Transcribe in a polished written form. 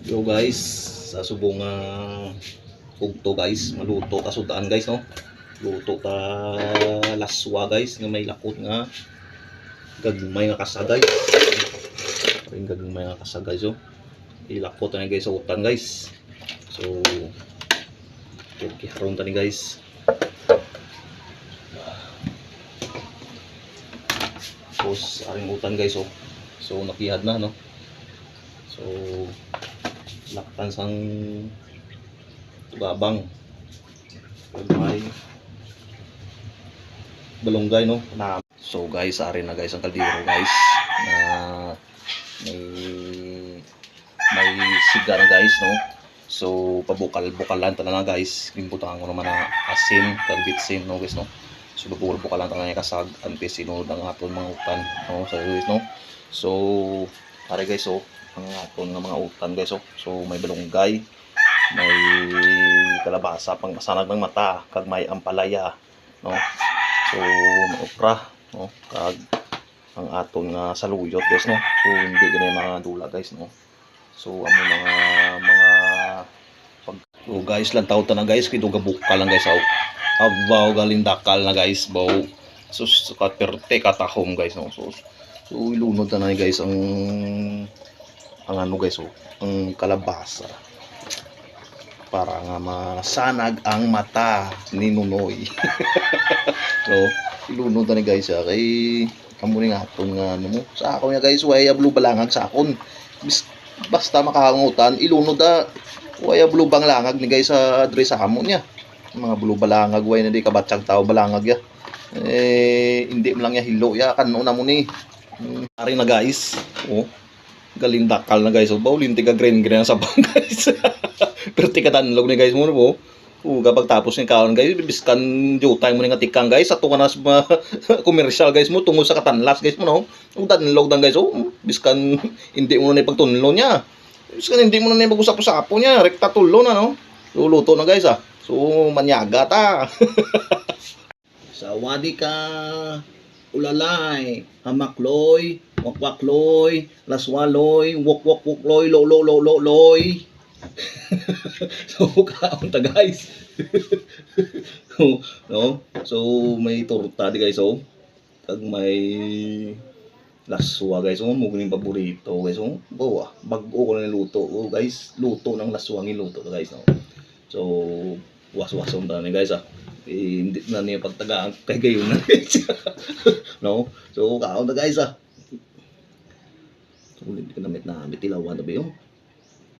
Yo guys, sa subong ugto guys, maluto ta sudaan guys no. Luto ta laswa guys nga may lakot nga gagmay nga kasagay. Ring gagmay nga kasagay so. Ilakot na guys sa utan guys. So kiharon ta ni guys. Tapos aring utan guys oh. So nakihad na no. So laktan sang babang may balonggay no na. So guys arin na guys ang kaldero guys na may siga na guys no. So pabukal-bukalan ta na guys, gimbutang ko naman na asin kag bitsin no guys no. So bukal-bukalan ta na kasag antes sinod ang aton mga utan no sa guys no. So are guys oh ang aton nga mga utan guys oh. So may balonggay, may kalabasa pang masanag ng mata, kag may ampalaya no. So may okra no, kag ang aton nga saluyot guys no. So hindi gani mga dula guys no. So amo mga so guys lantaw ta na guys kito gabukal lang guys oh. Abaw galing dakal na guys baw. So katerte katahom guys no. So ilunod ta na guys ang ano guys oh, ang kalabasa para nga masanag ang mata ni Nunoy. So ilunod ta ni guys kay amo ni aton nga ano mo sa ako nga guys way blue balangag sa akon basta makahangutan ilunod ta way blue balangag ni guys sa address sa amo niya mga blue balangag way na di kabatsag tao balangag ya hindi mo lang ya hilo ya kanon na mo ni ari na guys oh galing dakal na guys. So, bawlin tiga green sa bang guys. Pero tika tanlog ni guys mo po. Kapag tapos ni kaon guys, biskan jutay mo ni nga tikang guys. Ato ka na sa commercial guys mo tungod sa katanlas guys mo no. Ang tanlog dan guys. Oh, biskan hindi mo na ipagtunlo niya. Biskan hindi mo na ipag-usap-usapo niya. Rekta tulo na no. Luluto na guys ah. So, manyaga ta. Sawadi ka. Ulalay, hamakloy, wakwakloy, laswaloy, wokwokloy, loloy. So kaon ta guys. No? So may torta di guys oh. Kag may laswa guys oh, mo gini paborito guys oh. Bawa, bag-o ko na luto oh guys. Luto ng laswa ng luto to guys no. So was-wason ta ni guys ah. Hindi na niya pagtagaan kay gayon na guys. No? So kaon na guys ah. Ulit ka namit na bitilawan na ba yun?